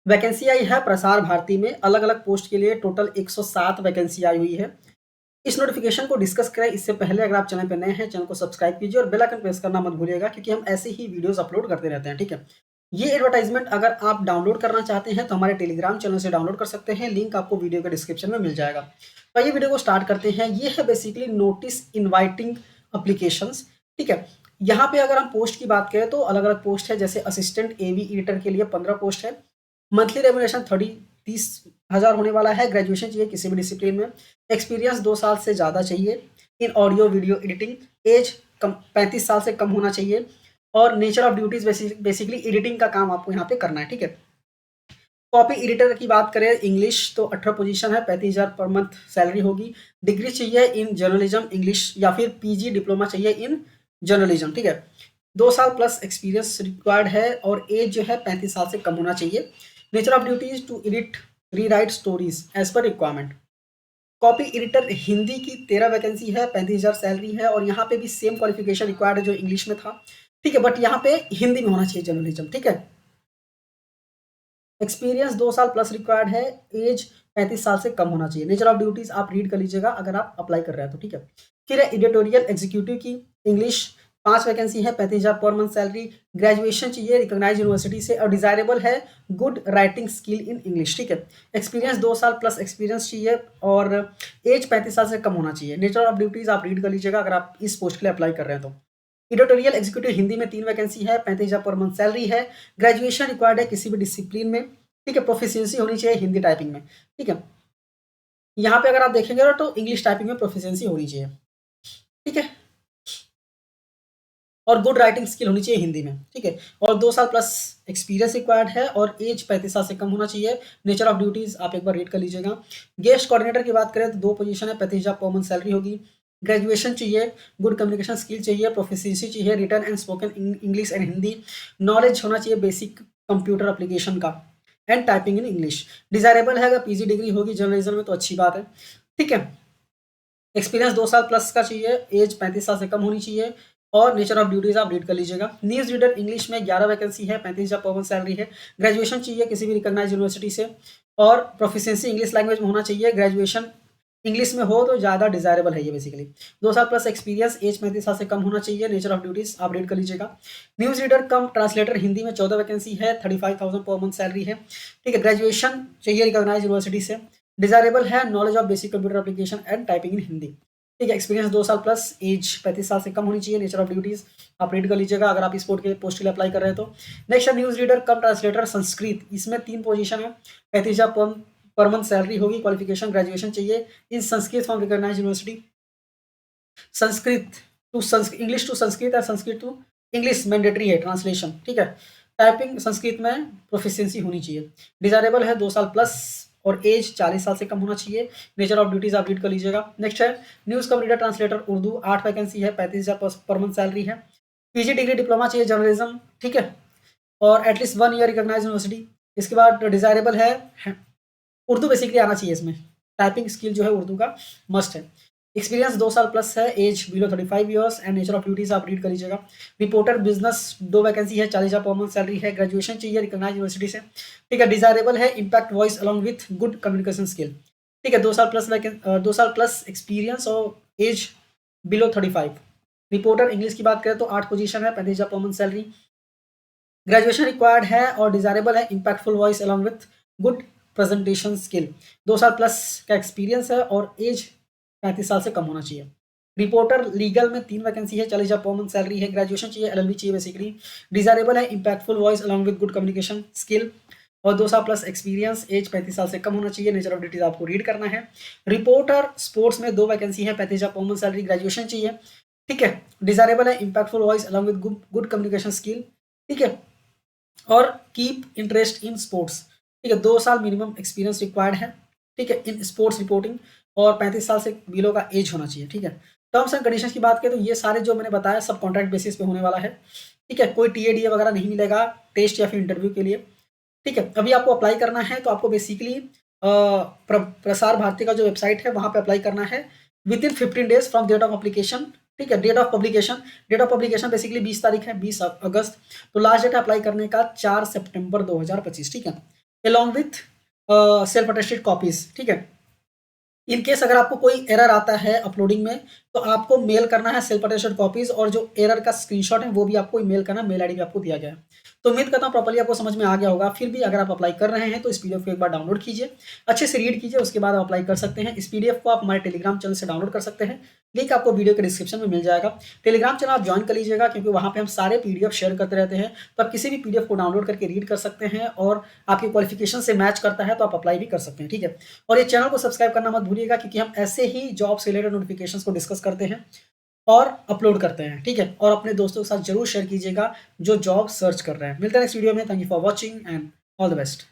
Vacancy आई है प्रसार भारती में, अलग अलग पोस्ट के लिए टोटल 107 वैकेंसी आई हुई है। इस नोटिफिकेशन को डिस्कस करें इससे पहले अगर आप चैनल पर नए हैं, चैनल को सब्सक्राइब कीजिए और बेल आइकन प्रेस करना मत भूलिएगा, क्योंकि हम ऐसे ही वीडियोस अपलोड करते रहते हैं। ठीक है, ये एडवर्टाइजमेंट अगर आप डाउनलोड करना चाहते हैं तो हमारे टेलीग्राम चैनल से डाउनलोड कर सकते हैं, लिंक आपको वीडियो के डिस्क्रिप्शन में मिल जाएगा। तो ये वीडियो को स्टार्ट करते हैं। ये है बेसिकली नोटिस इनवाइटिंग अप्लीकेशंस। ठीक है, यहाँ पे अगर हम पोस्ट की बात करें तो अलग अलग पोस्ट है, जैसे असिस्टेंट एवी एडिटर के लिए 15 पोस्ट है। मंथली रेमुनेशन 30,000 होने वाला है। ग्रेजुएशन चाहिए किसी भी डिसिप्लिन में। एक्सपीरियंस 2 साल से ज़्यादा चाहिए in audio video editing. Age कम 35 साल से कम होना चाहिए। और nature of duties basically editing का काम आपको यहाँ पे करना है। ठीक है, कॉपी एडिटर की बात करें इंग्लिश तो 18 पोजीशन है, 35,000 पर मंथ सैलरी होगी। डिग्री चाहिए इन जर्नलिज्म इंग्लिश या फिर पीजी डिप्लोमा चाहिए इन जर्नलिज्म। ठीक है, 2 साल प्लस एक्सपीरियंस रिक्वायर्ड है और एज जो है 35 साल से कम होना चाहिए। Nature of duties to edit rewrite stories as per requirement. Copy editor Hindi की 13 वैकेंसी है, 35,000 सैलरी है और यहाँ पे भी सेम क्वालिफिकेशन रिक्वायर्ड है जो इंग्लिश में था। ठीक है, बट यहाँ पे हिंदी में होना चाहिए जर्नलिज्म। ठीक है, एक्सपीरियंस 2 साल प्लस रिक्वायर्ड है, एज 35 साल से कम होना चाहिए। नेचर ऑफ ड्यूटीज आप रीड कर लीजिएगा अगर आप अप्लाई कर रहे हैं तो। ठीक है, फिर है एडिटोरियल एग्जीक्यूटिव की इंग्लिश, 5 वैकेंसी है, 35,000 पर मंथ सैलरी। ग्रेजुएशन चाहिए रिकॉग्नाइज यूनिवर्सिटी से और डिजायरेबल है good writing skill in English. ठीक है, एक्सपीरियंस 2 साल प्लस एक्सपीरियंस चाहिए और एज 35 साल से कम होना चाहिए। नेचर ऑफ ड्यूटीज आप रीड कर लीजिएगा अगर आप इस पोस्ट के लिए अप्लाई कर रहे हैं तो। एडिटोरियल एग्जीक्यूटिव हिंदी में 3 वैकेंसी है, 35,000 पर मंथ सैलरी है। ग्रेजुएशन रिक्वायर्ड है किसी भी डिसिप्लिन में। ठीक है, प्रोफिशिएंसी होनी चाहिए हिंदी टाइपिंग में। ठीक है, यहाँ पे अगर आप देखेंगे तो इंग्लिश टाइपिंग में प्रोफिशिएंसी होनी चाहिए। ठीक है, और गुड राइटिंग स्किल होनी चाहिए हिंदी में। ठीक है, और 2 साल प्लस एक्सपीरियंस रिक्वायर्ड है और एज 35 साल से कम होना चाहिए। नेचर ऑफ ड्यूटीज आप एक बार रीड कर लीजिएगा। गेस्ट कोऑर्डिनेटर की बात करें तो 2 पोजीशन है, 35,000 पर मंथ सैलरी होगी। ग्रेजुएशन चाहिए, गुड कम्युनिकेशन स्किल चाहिए, प्रोफिशिएंसी चाहिए written and spoken English and Hindi. Knowledge होना चाहिए बेसिक कंप्यूटर एप्लीकेशन का and typing in English. Desirable है अगर पीजी डिग्री होगी जर्नलिज्म में तो अच्छी बात है। ठीक है, एक्सपीरियंस 2 साल प्लस का चाहिए, एज 35 साल से कम होनी चाहिए और नेचर ऑफ ड्यूटीज आप रीड कर लीजिएगा। न्यूज रीडर इंग्लिश में 11 वैकेंसी है, 35,000 पर मंथ सैलरी है। ग्रेजुएशन चाहिए किसी भी रिकॉग्नाइज यूनिवर्सिटी से और प्रोफिशिएंसी इंग्लिश लैंग्वेज में होना चाहिए। ग्रेजुएशन इंग्लिश में हो तो ज़्यादा डिजायरेबल है ये बेसिकली। 2 साल प्लस एक्सपीरियंस, एज 35 साल से कम होना चाहिए। नेचर ऑफ ड्यूटीज आप रीड कर लीजिएगा। News reader cum translator Hindi में 14 वैकेंसी है, 35,000 पर मंथ सैलरी है। ठीक है, ग्रेजुएशन चाहिए रिकॉग्नाइज यूनिवर्सिटी से। डिजायरेबल है knowledge of basic computer application and typing इन हिंदी। ठीक है, एक्सपीरियंस 2 साल प्लस, एज 35 साल से कम होनी चाहिए। नेचर ऑफ ड्यूटीज आप रीड कर लीजिएगा अगर आप इस पोस्ट के लिए अप्लाई कर रहे हैं तो। नेक्स्ट है news reader cum translator Sanskrit, इसमें 3 पोजीशन है, 35,000 पर मंथ सैलरी होगी। क्वालिफिकेशन ग्रेजुएशन चाहिए in Sanskrit from recognise university. Sanskrit to English to Sanskrit और संस्कृत टू इंग्लिश मैंडेटरी है ट्रांसलेशन। ठीक है, टाइपिंग संस्कृत में प्रोफिशिएंसी होनी चाहिए। डिजायरेबल है 2 साल प्लस और एज 40 साल से कम होना चाहिए। नेचर ऑफ ड्यूटीज आप रीड कर लीजिएगा। नेक्स्ट है न्यूज कम रीडर ट्रांसलेटर उर्दू, 8 वैकेंसी है, 35,000 पर मंथ सैलरी है। पीजी डिग्री डिप्लोमा चाहिए जर्नलिज्म। ठीक है, और एटलीस्ट 1 ईयर रिकॉग्नाइज यूनिवर्सिटी। इसके बाद डिजायरेबल है उर्दू बेसिकली आना चाहिए इसमें। टाइपिंग स्किल जो है उर्दू का मस्ट है। एक्सपीरियंस 2 साल प्लस है, age below 35 years and nature of duties आप रीड कर लीजिएगा। रिपोर्टर बिजनेस 2 वैकेंसी है, 40,000 पर मंथ सैलरी है। ग्रेजुएशन चाहिए रिकॉग्नाइज यूनिवर्सिटी से। ठीक है, डिजायरेबल है impact voice along with good communication skill. ठीक है, 2 साल प्लस 2 साल प्लस एक्सपीरियंस और एज बिलो 35। रिपोर्टर इंग्लिश की बात करें तो 8 पोजीशन है, 35,000 पर मंथ सैलरी। ग्रेजुएशन रिक्वायर्ड है और डिजायरेबल है impactful voice along with good presentation skill. 2 साल प्लस का एक्सपीरियंस है और एज 35 साल से कम होना चाहिए। रिपोर्टर लीगल में 3 वैकेंसी है, 40,000 पर मंथ सैलरी है। ग्रेजुएशन चाहिए, एलएलबी चाहिए बेसिकली। डिजायरेबल है impactful voice along with good communication skill और 2 साल प्लस एक्सपीरियंस, एज 35 साल से कम होना चाहिए। नेचर ऑफ ड्यूटीज आपको रीड करना है। रिपोर्टर स्पोर्ट्स में 2 वैकेंसी है, 35,000 पर मंथ सैलरी। ग्रेजुएशन चाहिए। ठीक है, डिजायरेबल है impactful voice along with good communication skill. ठीक है, और कीप इंटरेस्ट इन स्पोर्ट्स। ठीक है, 2 साल मिनिमम एक्सपीरियंस रिक्वायर्ड है। ठीक है, इन स्पोर्ट्स रिपोर्टिंग और 35 साल से बिलो का एज होना चाहिए। ठीक है, टर्म्स एंड कंडीशंस की बात करें तो ये सारे जो मैंने बताया सब कॉन्ट्रैक्ट बेसिस पे होने वाला है। ठीक है, कोई टीएडीए वगैरह नहीं मिलेगा टेस्ट या फिर इंटरव्यू के लिए। ठीक है, अभी आपको अप्लाई करना है तो आपको बेसिकली प्रसार भारती का जो वेबसाइट है वहाँ पे अप्लाई करना है within 15 days from date of application. ठीक है, डेट ऑफ पब्लिकेशन बेसिकली 20 तारीख है, 20 अगस्त। तो लास्ट डेट अप्लाई करने का 4 सितंबर 2025। ठीक है, along with self attested copies, ठीक है। इन केस अगर आपको कोई एरर आता है अपलोडिंग में, तो आपको मेल करना है सेल्फ अटेस्टेड कॉपीज, और जो एरर का स्क्रीनशॉट है वो भी आपको मेल करना, मेल आईडी भी आपको दिया गया है। तो उम्मीद करता हूँ प्रॉपर्ली आपको समझ में आ गया होगा। फिर भी अगर आप अप्लाई कर रहे हैं तो इस पीडीएफ को एक बार डाउनलोड कीजिए, अच्छे से रीड कीजिए, उसके बाद आप अप्लाई कर सकते हैं। इस पीडीएफ को आप हमारे टेलीग्राम चैनल से डाउनलोड कर सकते हैं, लिंक आपको वीडियो के डिस्क्रिप्शन में मिल जाएगा। टेलीग्राम चैनल आप ज्वाइन कर लीजिएगा, क्योंकि वहाँ पे हम सारे पीडीएफ शेयर करते रहते हैं। तो आप किसी भी पीडीएफ को डाउनलोड करके रीड कर सकते हैं, और आपकी क्वालिफिकेशन से मैच करता है तो आप अप्लाई भी कर सकते हैं, ठीक है। और ये चैनल को सब्सक्राइब करना मत भूलिएगा, क्योंकि हम ऐसे ही जॉब से रिलेटेड नोटिफिकेशंस को डिस्कस करते हैं और अपलोड करते हैं, ठीक है। और अपने दोस्तों के साथ जरूर शेयर कीजिएगा जो जॉब सर्च कर रहे हैं। मिलते हैं नेक्स्ट वीडियो में। Thank you for watching and all the best.